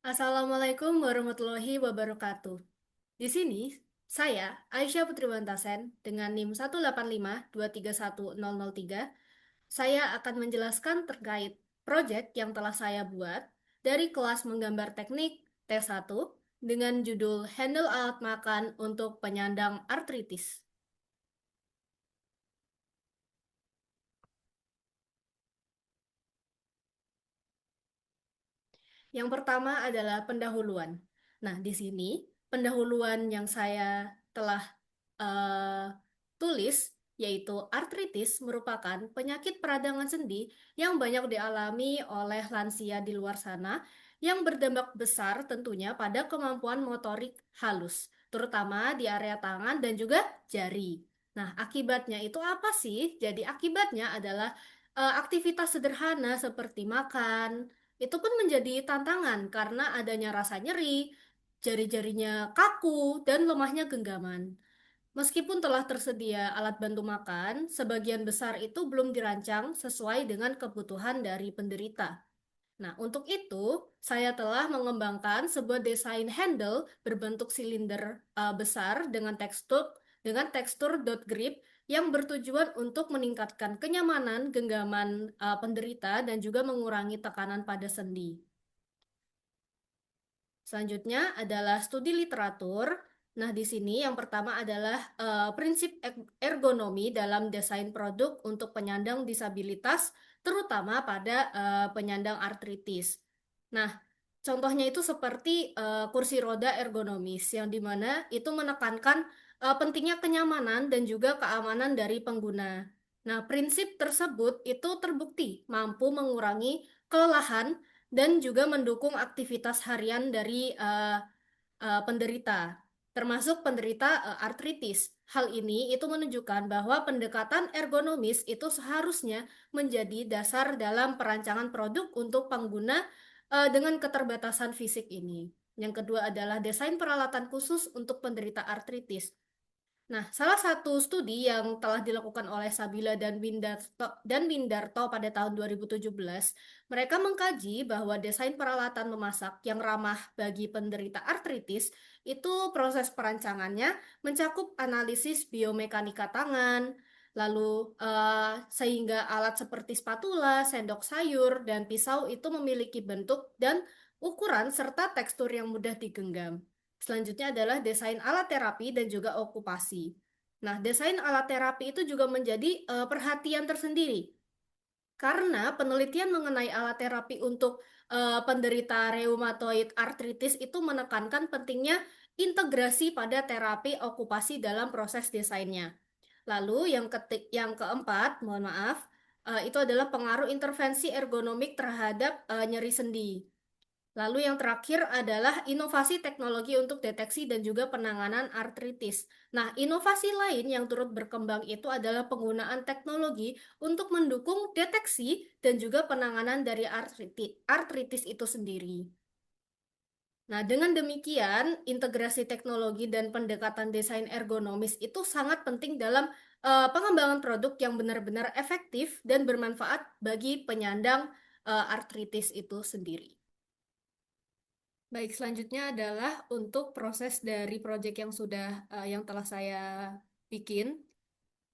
Assalamualaikum warahmatullahi wabarakatuh. Di sini, saya, Aisyah Putri Wantasen, dengan NIM 185231003, saya akan menjelaskan terkait proyek yang telah saya buat dari kelas menggambar teknik T1 dengan judul Handle Alat Makan untuk Penyandang Artritis. Yang pertama adalah pendahuluan. Nah, di sini pendahuluan yang saya telah eh, tulis yaitu artritis merupakan penyakit peradangan sendi yang banyak dialami oleh lansia di luar sana yang berdampak besar tentunya pada kemampuan motorik halus, terutama di area tangan dan juga jari. Nah, akibatnya itu apa sih? Jadi akibatnya adalah aktivitas sederhana seperti makan, itu pun menjadi tantangan karena adanya rasa nyeri, jari-jarinya kaku, dan lemahnya genggaman. Meskipun telah tersedia alat bantu makan, sebagian besar itu belum dirancang sesuai dengan kebutuhan dari penderita. Nah, untuk itu, saya telah mengembangkan sebuah desain handle berbentuk silinder besar dengan tekstur dot grip yang bertujuan untuk meningkatkan kenyamanan genggaman penderita dan juga mengurangi tekanan pada sendi. Selanjutnya adalah studi literatur. Nah, di sini yang pertama adalah prinsip ergonomi dalam desain produk untuk penyandang disabilitas, terutama pada penyandang artritis. Nah, contohnya itu seperti kursi roda ergonomis, yang dimana itu menekankan pentingnya kenyamanan dan juga keamanan dari pengguna. Nah, prinsip tersebut itu terbukti mampu mengurangi kelelahan dan juga mendukung aktivitas harian dari penderita, termasuk penderita artritis. Hal ini itu menunjukkan bahwa pendekatan ergonomis itu seharusnya menjadi dasar dalam perancangan produk untuk pengguna dengan keterbatasan fisik ini. Yang kedua adalah desain peralatan khusus untuk penderita artritis. Nah, salah satu studi yang telah dilakukan oleh Sabila dan Windarto pada tahun 2017, mereka mengkaji bahwa desain peralatan memasak yang ramah bagi penderita artritis itu proses perancangannya mencakup analisis biomekanika tangan, lalu sehingga alat seperti spatula, sendok sayur, dan pisau itu memiliki bentuk dan ukuran serta tekstur yang mudah digenggam. Selanjutnya adalah desain alat terapi dan juga okupasi. Nah, desain alat terapi itu juga menjadi perhatian tersendiri karena penelitian mengenai alat terapi untuk penderita rheumatoid arthritis itu menekankan pentingnya integrasi pada terapi okupasi dalam proses desainnya. Lalu yang keempat, mohon maaf, itu adalah pengaruh intervensi ergonomik terhadap nyeri sendi. Lalu yang terakhir adalah inovasi teknologi untuk deteksi dan juga penanganan artritis. Nah, inovasi lain yang turut berkembang itu adalah penggunaan teknologi untuk mendukung deteksi dan juga penanganan dari artritis itu sendiri. Nah, dengan demikian, integrasi teknologi dan pendekatan desain ergonomis itu sangat penting dalam pengembangan produk yang benar-benar efektif dan bermanfaat bagi penyandang artritis itu sendiri. Baik, selanjutnya adalah untuk proses dari proyek yang telah saya bikin.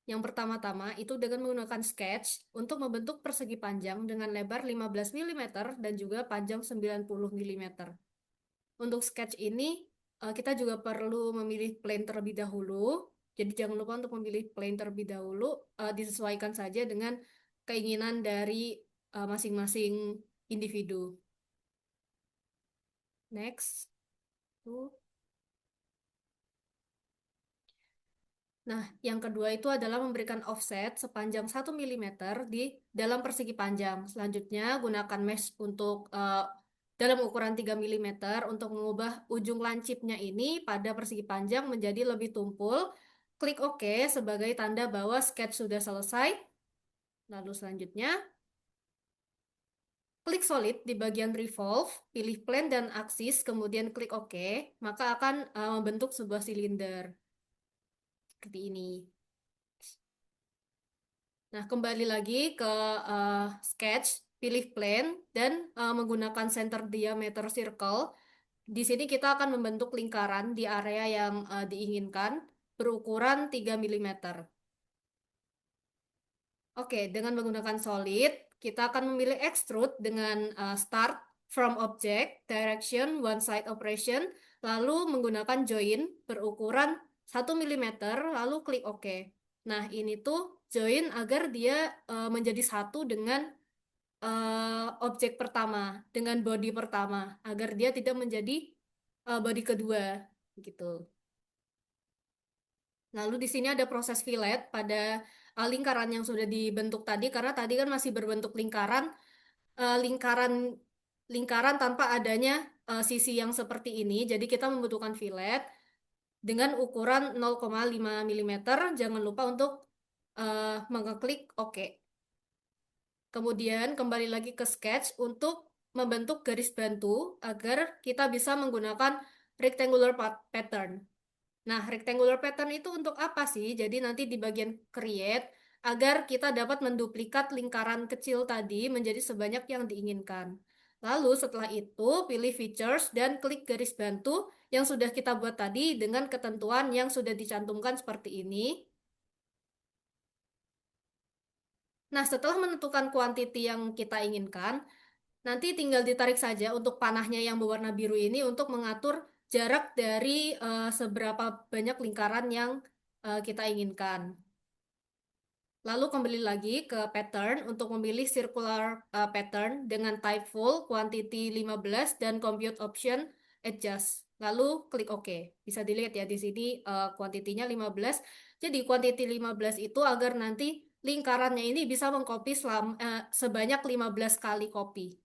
Yang pertama-tama itu dengan menggunakan sketch untuk membentuk persegi panjang dengan lebar 15 mm dan juga panjang 90 mm. Untuk sketch ini kita juga perlu memilih plane terlebih dahulu. Jadi jangan lupa untuk memilih plane terlebih dahulu, disesuaikan saja dengan keinginan dari masing-masing individu. Next. Tuh. Nah, yang kedua itu adalah memberikan offset sepanjang 1 mm di dalam persegi panjang. Selanjutnya, gunakan mesh untuk dalam ukuran 3 mm untuk mengubah ujung lancipnya ini pada persegi panjang menjadi lebih tumpul. Klik OK sebagai tanda bahwa sketch sudah selesai. Lalu selanjutnya, klik solid di bagian revolve, pilih plane dan aksis, kemudian klik OK, maka akan membentuk sebuah silinder seperti ini. Nah, kembali lagi ke sketch, pilih plane, dan menggunakan center diameter circle. Di sini kita akan membentuk lingkaran di area yang diinginkan berukuran 3 milimeter. Oke, dengan menggunakan solid, kita akan memilih extrude dengan start from object, direction, one side operation, lalu menggunakan join berukuran 1 milimeter, lalu klik OK. Nah, ini tuh join agar dia menjadi satu dengan objek pertama, dengan body pertama, agar dia tidak menjadi body kedua, gitu. Lalu di sini ada proses fillet pada lingkaran yang sudah dibentuk tadi, karena tadi kan masih berbentuk lingkaran, eh, lingkaran lingkaran tanpa adanya sisi yang seperti ini. Jadi kita membutuhkan fillet dengan ukuran 0,5 milimeter. Jangan lupa untuk mengeklik OK. Kemudian kembali lagi ke sketch untuk membentuk garis bantu agar kita bisa menggunakan rectangular pattern. Nah, rectangular pattern itu untuk apa sih? Jadi nanti di bagian create agar kita dapat menduplikat lingkaran kecil tadi menjadi sebanyak yang diinginkan. Lalu setelah itu pilih features dan klik garis bantu yang sudah kita buat tadi dengan ketentuan yang sudah dicantumkan seperti ini. Nah, setelah menentukan kuantiti yang kita inginkan, nanti tinggal ditarik saja untuk panahnya yang berwarna biru ini untuk mengatur jarak dari seberapa banyak lingkaran yang kita inginkan. Lalu kembali lagi ke pattern untuk memilih circular pattern dengan type full, quantity 15, dan compute option adjust. Lalu klik OK. Bisa dilihat ya di sini kuantitinya 15. Jadi quantity 15 itu agar nanti lingkarannya ini bisa mengcopy sebanyak 15 kali copy.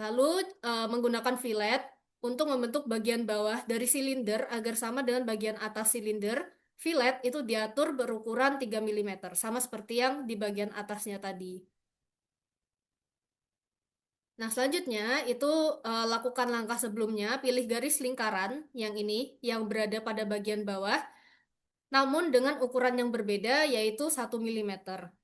Lalu menggunakan fillet untuk membentuk bagian bawah dari silinder agar sama dengan bagian atas silinder. Fillet itu diatur berukuran 3 milimeter, sama seperti yang di bagian atasnya tadi. Nah, selanjutnya itu lakukan langkah sebelumnya, pilih garis lingkaran yang ini, yang berada pada bagian bawah, namun dengan ukuran yang berbeda, yaitu 1 milimeter.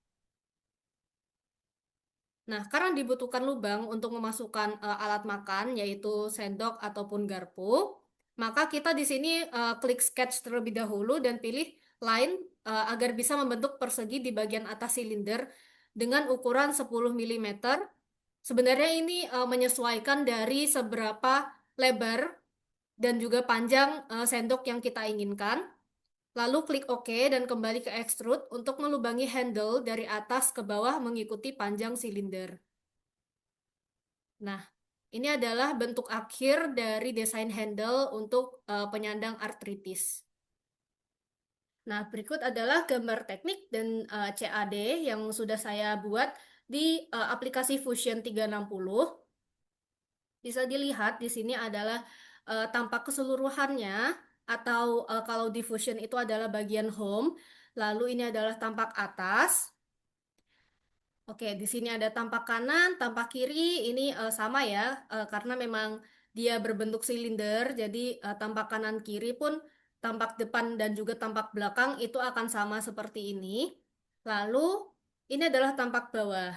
Nah, karena dibutuhkan lubang untuk memasukkan alat makan, yaitu sendok ataupun garpu, maka kita di sini klik sketch terlebih dahulu dan pilih line agar bisa membentuk persegi di bagian atas silinder dengan ukuran 10 milimeter. Sebenarnya ini menyesuaikan dari seberapa lebar dan juga panjang sendok yang kita inginkan. Lalu klik OK dan kembali ke extrude untuk melubangi handle dari atas ke bawah mengikuti panjang silinder. Nah, ini adalah bentuk akhir dari desain handle untuk penyandang artritis. Nah, berikut adalah gambar teknik dan CAD yang sudah saya buat di aplikasi Fusion 360. Bisa dilihat di sini adalah tampak keseluruhannya atau kalau di Fusion itu adalah bagian home, lalu ini adalah tampak atas. Oke, di sini ada tampak kanan, tampak kiri, ini sama ya, karena memang dia berbentuk silinder, jadi tampak kanan kiri pun, tampak depan dan juga tampak belakang itu akan sama seperti ini. Lalu, ini adalah tampak bawah.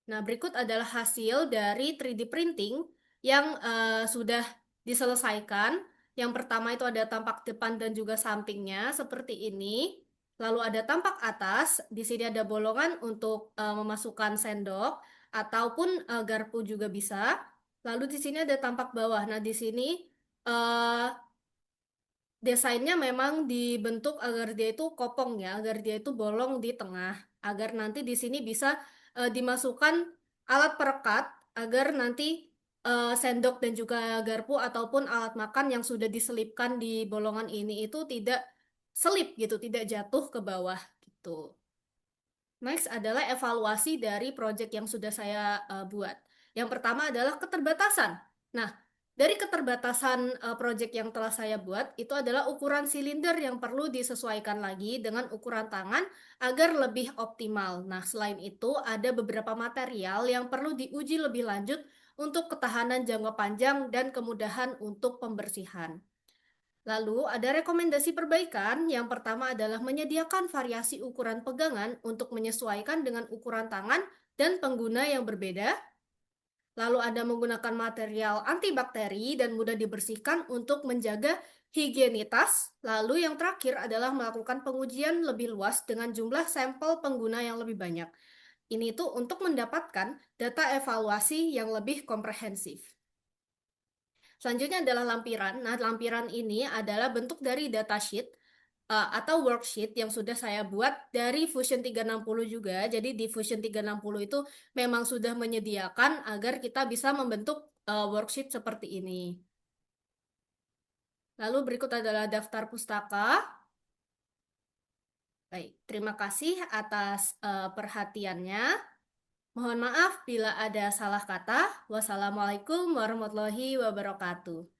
Nah, berikut adalah hasil dari 3D printing yang sudah diselesaikan. Yang pertama itu ada tampak depan dan juga sampingnya seperti ini. Lalu ada tampak atas, di sini ada bolongan untuk memasukkan sendok ataupun garpu juga bisa. Lalu di sini ada tampak bawah. Nah, di sini eh, desainnya memang dibentuk agar dia itu kopong ya, agar dia itu bolong di tengah, agar nanti di sini bisa dimasukkan alat perekat agar nanti sendok dan juga garpu ataupun alat makan yang sudah diselipkan di bolongan ini itu tidak selip gitu, tidak jatuh ke bawah gitu. Next adalah evaluasi dari proyek yang sudah saya buat. Yang pertama adalah keterbatasan. Nah, dari keterbatasan proyek yang telah saya buat, itu adalah ukuran silinder yang perlu disesuaikan lagi dengan ukuran tangan agar lebih optimal. Nah, selain itu, ada beberapa material yang perlu diuji lebih lanjut untuk ketahanan jangka panjang dan kemudahan untuk pembersihan. Lalu ada rekomendasi perbaikan. Yang pertama adalah menyediakan variasi ukuran pegangan untuk menyesuaikan dengan ukuran tangan dan pengguna yang berbeda. Lalu ada menggunakan material antibakteri dan mudah dibersihkan untuk menjaga higienitas. Lalu yang terakhir adalah melakukan pengujian lebih luas dengan jumlah sampel pengguna yang lebih banyak. Ini tuh untuk mendapatkan data evaluasi yang lebih komprehensif. Selanjutnya adalah lampiran. Nah, lampiran ini adalah bentuk dari datasheet atau worksheet yang sudah saya buat dari Fusion 360 juga. Jadi di Fusion 360 itu memang sudah menyediakan agar kita bisa membentuk worksheet seperti ini. Lalu berikut adalah daftar pustaka. Baik, terima kasih atas perhatiannya. Mohon maaf bila ada salah kata. Wassalamualaikum warahmatullahi wabarakatuh.